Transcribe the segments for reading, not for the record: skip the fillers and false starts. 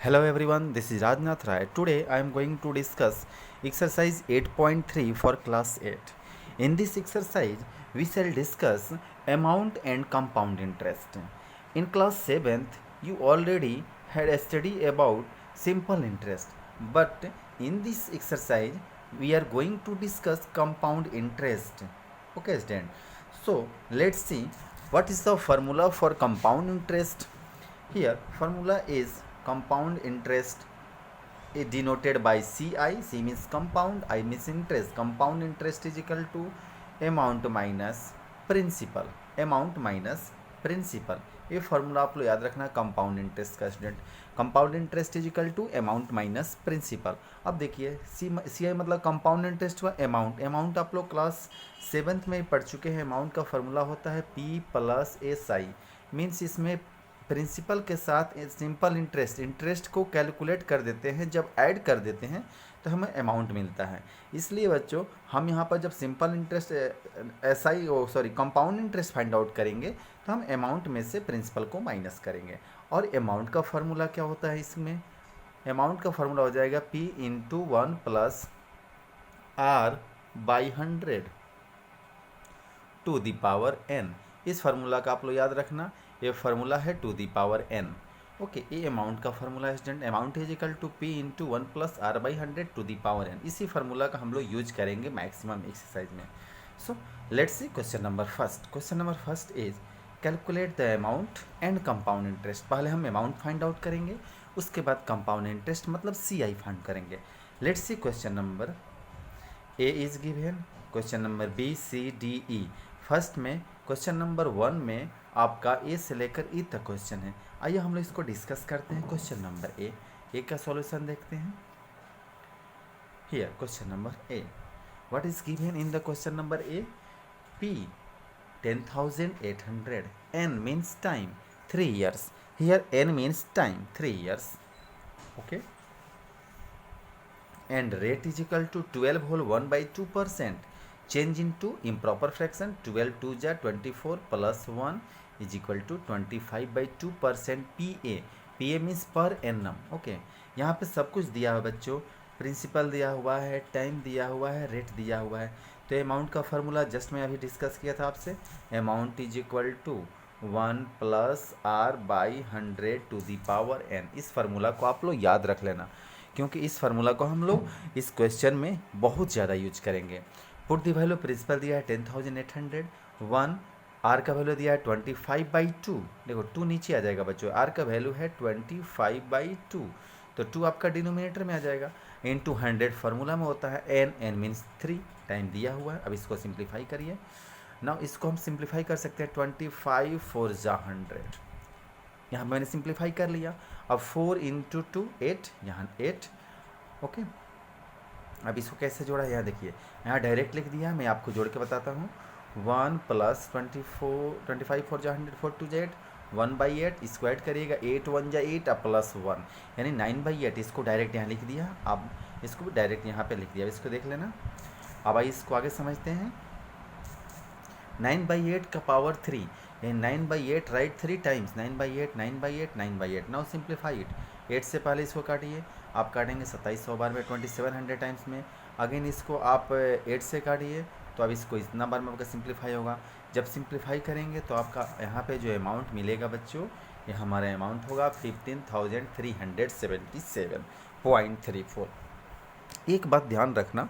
Hello everyone, this is Rajnath Rai. Today I am going to discuss exercise 8.3 for class 8. In this exercise, we shall discuss amount and compound interest. In class 7th, you already had a study about simple interest, but in this exercise, we are going to discuss compound interest. Okay, student. So let's see what is the formula for compound interest. Here formula is compound interest is denoted by CI. C means compound, I means interest. Compound interest is equal to amount minus principal. Amount minus principal. ये formula आप लोग याद रखना compound interest का student. Compound interest is equal to amount minus principal. अब देखिए C I मतलब compound interest हुआ अमाउंट. अमाउंट आप लोग क्लास 7th में पढ़ चुके हैं. अमाउंट का फॉर्मूला होता है P plus S I. Means इसमें प्रिंसिपल के साथ सिंपल इंटरेस्ट को कैलकुलेट कर देते हैं. जब ऐड कर देते हैं तो हमें अमाउंट मिलता है. इसलिए बच्चों हम यहाँ पर जब simple interest compound interest find out करेंगे तो हम अमाउंट में से प्रिंसिपल को माइनस करेंगे. और अमाउंट का फार्मूला क्या होता है इसमें? अमाउंट का फार्मूला हो जाएगा P into 1 plus R by 100 to the power n. इस फार्मूला का आप लोग याद रखना. ये फार्मूला है to the power n. Okay, ये अमाउंट का फार्मूला है student. Amount is equal to P into 1 plus R by 100 to the power n. इसी फार्मूला का हम लोग यूज करेंगे मैक्सिमम एक्सरसाइज में. So let's see question number first. Question number first is calculate the amount and compound interest. पहले हम amount find out करेंगे, उसके बाद कंपाउंड इंटरेस्ट मतलब CI फाइंड करेंगे. Let's see question number A is given, question number B C D E. First में question number 1 में आपका ए से लेकर ई तक क्वेश्चन है. आइए हम लोग इसको डिस्कस करते हैं. क्वेश्चन नंबर ए का सॉल्यूशन देखते हैं. Here question number A, what is given in the question number A? P 10,800. N means time 3 years. Here N means time 3 years. Okay. And rate is equal to 12 whole 1 by 2%. Change into improper fraction. 12 2 जा 24 plus 1 is equal to 25 by 2%. PA means per annum. Okay, यहाँ पे सब कुछ दिया है बच्चों. Principal दिया हुआ है, टाइम दिया हुआ है, रेट दिया हुआ है. तो अमाउंट का फार्मूला जस्ट मैं अभी डिस्कस किया था आपसे. Amount is equal to 1 plus R by 100 to the power n. इस फार्मूला को आप लोग याद रख लेना, क्योंकि इस फार्मूला को हम लोग इस क्वेश्चन में बहुत ज़्यादा यूज करेंगे. पुट दी वैल्यू प्रिंसिपल दिया है 10,800. 1 R का वैल्यू दिया है 25 बाई 2. देखो 2 नीचे आ जाएगा बच्चों. R का वैल्यू है 25 बाई 2, तो 2 आपका डिनोमिनेटर में आ जाएगा. इनटू 100 फार्मूला में होता है. n means 3. टाइम दिया हुआ है. अब इसको सिंप्लीफाई करिए. नाउ इसको हम सिंप्लीफाई कर सकते हैं. 25 4 जा 100. यहाँ मैंने सिंप्लीफाई कर लिया. अब 4 इंटू 2 8, यहाँ 8. ओके, अब इसको कैसे जोड़ा यहाँ देखिए. यहाँ डायरेक्ट लिख दिया, मैं आपको जोड़ के बताता हूँ. 1 प्लस 25 4 जा 100 4 2 जा 8 1 बाई 8 स्क्वायर करिएगा. 8 1 जा 8 प्लस 1 यानी 9 बाई 8. इसको डायरेक्ट यहाँ लिख दिया. अब इसको भी डायरेक्ट यहाँ पे लिख दिया. इसको देख लेना. अब आइए इसको आगे समझते हैं. 9 बाई 8 का पावर 3 यानी 9 by 8 right 3 times. 9 by 8 9 by 8 9 by 8. Now simplify it. 8 से पहले इसको काटिए. आप काटेंगे 2700 बार में 2700 टाइम्स में. अगेन इसको आप 8 से काटिए, तो अब इसको इतना बार में आपका सिंप्लीफाई होगा. जब सिंप्लीफाई करेंगे तो आपका यहाँ पे जो अमाउंट मिलेगा बच्चों, ये हमारा अमाउंट होगा 15,377.34. एक बात ध्यान रखना,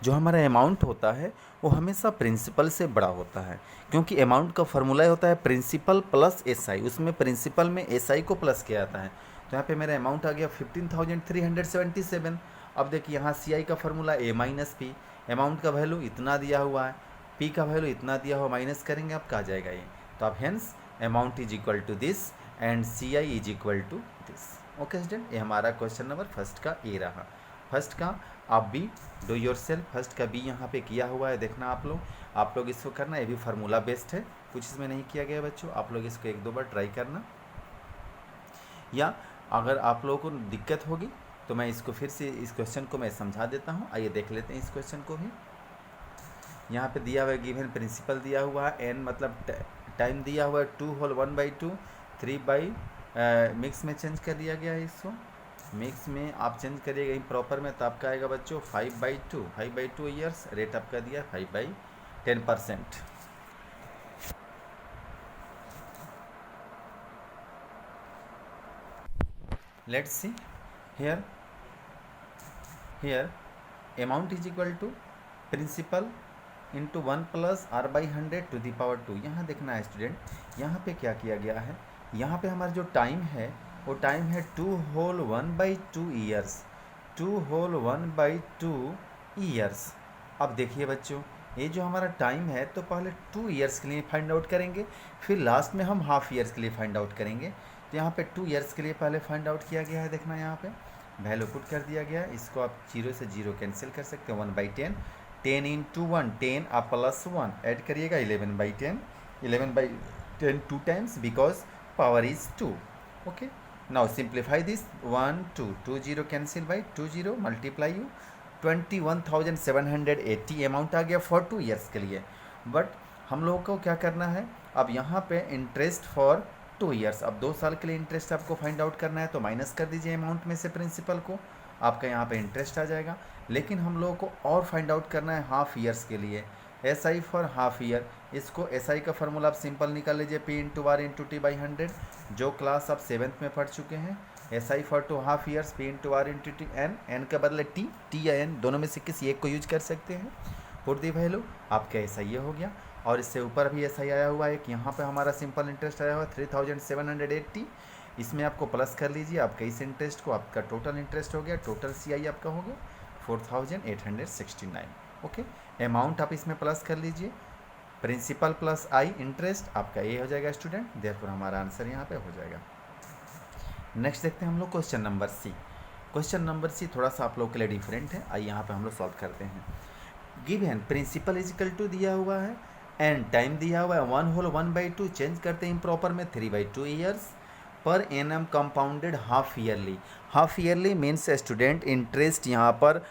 जो हमारा अमाउंट होता है वो हमेशा प्रिंसिपल से बड़ा होता है, क्योंकि अमाउंट का फॉर्मूला होता है प्रिंसिपल प्लस SI. उसमें प्रिंसिपल में SI को प्लस किया जाता है. तो यहाँ पे मेरा अमाउंट आ गया 15,377. अब देखिए यहाँ CI का formula A minus P. Amount का वैल्यू इतना दिया हुआ है, P का वैल्यू इतना दिया हुआ, माइनस करेंगे अब कहाँ जाएगा ये. तो अब hence amount is equal to this and CI is equal to this. Okay student, ये हमारा क्वेश्चन नंबर फर्स्ट का ए रहा. फर्स्ट का आप भी डू योर सेल्फ. फर्स्ट का बी यहाँ पे किया हुआ है, देखना आप लोग इसको करना. ये भी फार्मूला बेस्ड है, कुछ इसमें नहीं किया गया बच्चों. आप लोग इसको 1-2 बार ट्राई करना, या अगर आप लोगों को दिक्कत होगी तो मैं इसको फिर से इस क्वेश्चन को मैं समझा देता हूँ. आइए देख लेते हैं इस क्वेश्चन को भी. यहाँ पे दिया हुआ है गिवन प्रिंसिपल दिया हुआ है, n मतलब टाइम दिया हुआ है 2 होल 1 बाई 2 3 बाई मिक्स में चेंज कर दिया गया है इसको. मिक्स में आप चेंज करिएगा प्रॉपर में, तो आपका आएगा बच्चों 5/2 ईयर्स। रेट आपका दिया 5/10%। Let's see here amount is equal to principal into 1 plus r/100 यहाँ देखना है स्टूडेंट, यहाँ पे क्या किया गया है, यहाँ पे हमारा जो टाइम है वो टाइम है 2 होल 1/2 ईयर्स, 2 होल 1/2 ईयर्स। अब देखिए बच्चों, ये जो हमारा टाइम है तो पहले 2 ईयर्स के लिए फाइंड आउट करेंगे, फिर लास्ट में हम हाफ ईयर्स के लिए फाइंड आउट करेंगे। तो यहाँ पे 2 ईयर्स के लिए पहले फाइंड आउट किया गया है, देखना यहाँ पे वैल्यू पुट कर दिया गया है। इसको आप 0 से 0 कैंसिल कर सकते हैं, 1/10, 10 इंटू 1 10 आप प्लस 1 ऐड करिएगा 11/10, 11/10 2 times because power is 2। Okay, now simplify this, 1 2 2 0 cancel by 2 0 multiply you 21,780 amount आ गया फॉर 2 ईयर्स के लिए। बट हम लोगों को क्या करना है, अब यहाँ पे इंटरेस्ट फॉर 2 ईयर्स, अब 2 साल के लिए इंटरेस्ट आपको फाइंड आउट करना है, तो माइनस कर दीजिए अमाउंट में से प्रिंसिपल को, आपका यहाँ पे इंटरेस्ट आ जाएगा। लेकिन हम लोगों को और फाइंड आउट करना है हाफ ईयर्स के लिए, S I for half year. इसको एस आई का फार्मूला आप सिंपल निकाल लीजिए, P into r into t by 100, जो क्लास आप 7th में पढ़ चुके हैं। S I for 2 half years, P into r into t, n के बदले टी या एन दोनों में से किसी एक को यूज कर सकते हैं। पुट दी वैल्यू, आपका एस आई हो गया। और इससे ऊपर भी एस आई आया हुआ है, एक यहाँ पे हमारा सिंपल इंटरेस्ट आया हुआ है 3,780, इसमें आपको प्लस कर लीजिए आपके इस इंटरेस्ट को, आपका टोटल इंटरेस्ट हो गया, टोटल सी आई आपका हो गया 4,869। ओके, अमाउंट आप इसमें प्लस कर लीजिए, प्रिंसिपल प्लस आई इंटरेस्ट आपका ये हो जाएगा स्टूडेंट, देयरफॉर हमारा आंसर यहाँ पे हो जाएगा। नेक्स्ट देखते हैं हम लोग question number C. Question number C थोड़ा सा आप लोग के लिए डिफरेंट है, आइए यहाँ पे हम लोग सॉल्व करते हैं। Given principal is equal to दिया हुआ है एंड टाइम दिया हुआ है 1 होल 1/2, चेंज करते हैं इम्प्रॉपर में 3/2 years per annum compounded half yearly. Half yearly means student interest यहाँ पर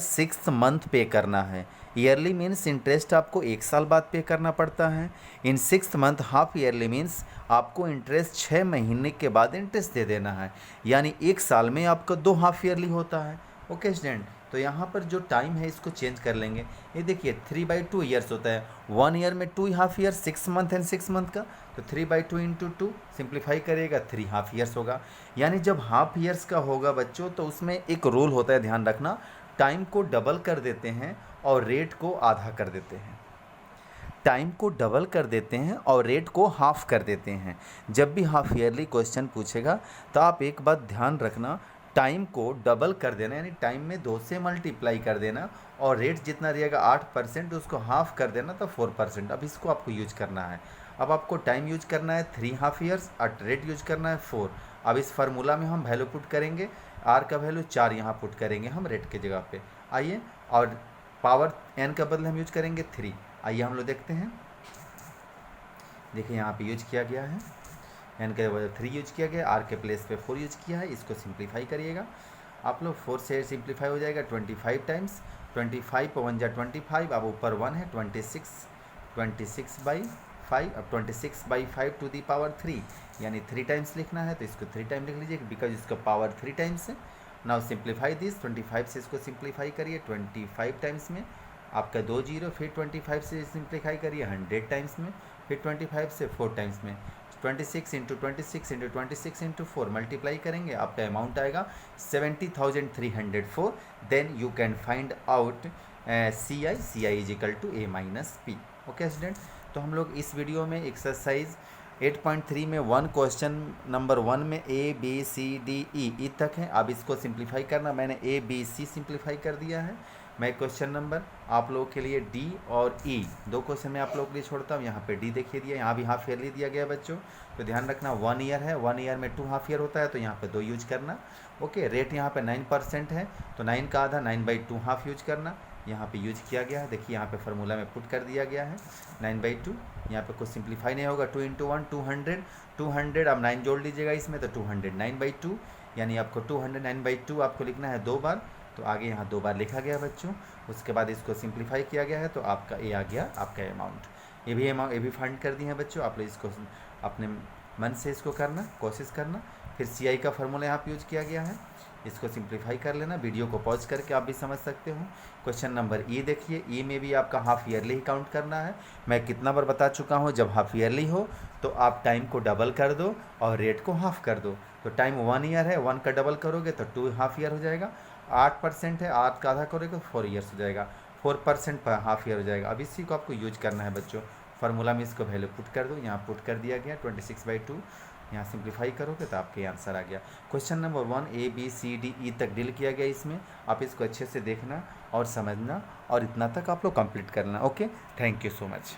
6 मंथ पे करना है, ईयरली मीन्स इंटरेस्ट आपको 1 साल बाद पे करना पड़ता है। इन 6 मंथ हाफ ईयरली मीन्स आपको इंटरेस्ट 6 महीने के बाद इंटरेस्ट दे देना है, यानी 1 साल में आपका 2 हाफ ईयरली होता है। ओके स्टूडेंट, तो यहाँ पर जो टाइम है इसको चेंज कर लेंगे। ये देखिए 3/2 ईयर्स होता है, 1 ईयर में 2 half year, 6 month and 6 month का, तो 3/2 इंटू 2 सिंप्लीफाई करिएगा 3 हाफ ईयर्स होगा। यानी जब हाफ ईयर्स का होगा बच्चों तो उसमें एक रूल होता है, ध्यान रखना, टाइम को डबल कर देते हैं और रेट को आधा कर देते हैं। टाइम को डबल कर देते हैं और रेट को हाफ कर देते हैं। जब भी हाफ ईयरली क्वेश्चन पूछेगा तो आप एक बात ध्यान रखना, टाइम को डबल कर देना, यानी टाइम में 2 से मल्टीप्लाई कर देना, और रेट जितना रहेगा 8% उसको हाफ कर देना तो 4%। अब इसको आपको यूज करना है। अब आपको टाइम यूज करना है 3 हाफ ईयर्स और रेट यूज करना है 4। अब इस फार्मूला में हम वैल्यू पुट करेंगे, आर का वैल्यू 4 यहाँ पुट करेंगे हम रेट के जगह पे, आइए, और पावर एन का बदले हम यूज करेंगे 3। आइए हम लोग देखते हैं, देखिए यहाँ पे यूज किया गया है, एन के बजाय 3 यूज किया गया, आर के प्लेस पे 4 यूज किया है। इसको सिंप्लीफाई करिएगा आप लोग, 4 से सिंप्लीफाई हो जाएगा 25 टाइम्स, 25 पर 1 जा 25, अब ऊपर 1 है 26/5, अब 26/5 टू दी पावर 3, यानी 3 टाइम्स लिखना है तो इसको 3 टाइम लिख लीजिए बिकॉज इसका पावर 3 टाइम्स है। नाउ सिंप्लीफाई दिस, 25 से इसको सिंप्लीफाई करिए 25 टाइम्स में, आपका 2 0, फिर 25 से सिंप्लीफाई करिए 100 टाइम्स में, फिर 25 से 4 टाइम्स में, 26 इंटू 26 इंटू 26 इंटू 4 मल्टीप्लाई करेंगे, आपका अमाउंट आएगा 70,304। Then you can find out C I is equal to A-P। Okay student, तो हम लोग इस वीडियो में एक्सरसाइज 8.3 में 1 क्वेश्चन नंबर 1 में A B C D E तक है। अब इसको सिंप्लीफाई करना, मैंने ABC सिंप्लीफाई कर दिया है। मैं क्वेश्चन नंबर आप लोगों के लिए D और E 2 क्वेश्चन में आप लोगों के लिए छोड़ता हूँ। यहाँ पे D देखिए दिया, यहाँ भी हाफ ईयरली दिया गया बच्चों, तो ध्यान रखना 1 ईयर है, 1 ईयर में 2 हाफ ईयर होता है, तो यहाँ पे 2 यूज करना। ओके, रेट यहाँ पे 9% है, तो 9 का आधा 9/2 हाफ यूज करना, यहाँ पे यूज किया गया है। देखिए यहाँ पे फार्मूला में पुट कर दिया गया है 9/2, यहाँ पे कुछ सिंप्लीफाई नहीं होगा, 2 इंटू 1 200, अब 9 जोड़ लीजिएगा इसमें तो 200, 9/2, यानी आपको 200 9/2 आपको लिखना है 2 बार, तो आगे यहाँ 2 बार लिखा गया बच्चों। उसके बाद इसको सिंप्लीफाई किया गया है तो आपका ए आ गया, आपका अमाउंट। ये भी फाइंड कर दिए हैं बच्चों, आप लोग इसको अपने मन से इसको करना, कोशिश करना, फिर CI का फार्मूला यहाँ पे यूज किया गया है, इसको सिंप्लीफाई कर लेना। वीडियो को पॉज करके आप भी समझ सकते हो। क्वेश्चन नंबर ई देखिए, ई में भी आपका हाफ ईयरली ही काउंट करना है। मैं कितना बार बता चुका हूँ, जब हाफ ईयरली हो तो आप टाइम को डबल कर दो और रेट को हाफ कर दो। तो टाइम 1 ईयर है, 1 का डबल करोगे तो 2 हाफ ईयर हो जाएगा। 8% है, 8 का आधा करोगे तो 4 ईयर्स हो जाएगा। 4% पर हाफ ईयर हो जाएगा। अब इसी को आपको यूज करना है बच्चों। फार्मूला में इसको वैल्यू पुट कर दो, यहाँ पुट कर दिया गया 26/2। यहाँ सिंप्लीफाई करोगे तो आपके आंसर आ गया। क्वेश्चन नंबर 1 ABCDE तक डील किया गया इसमें। आप इसको अच्छे से देखना और समझना और इतना तक आप लोग कंप्लीट करना। Okay, thank you so much.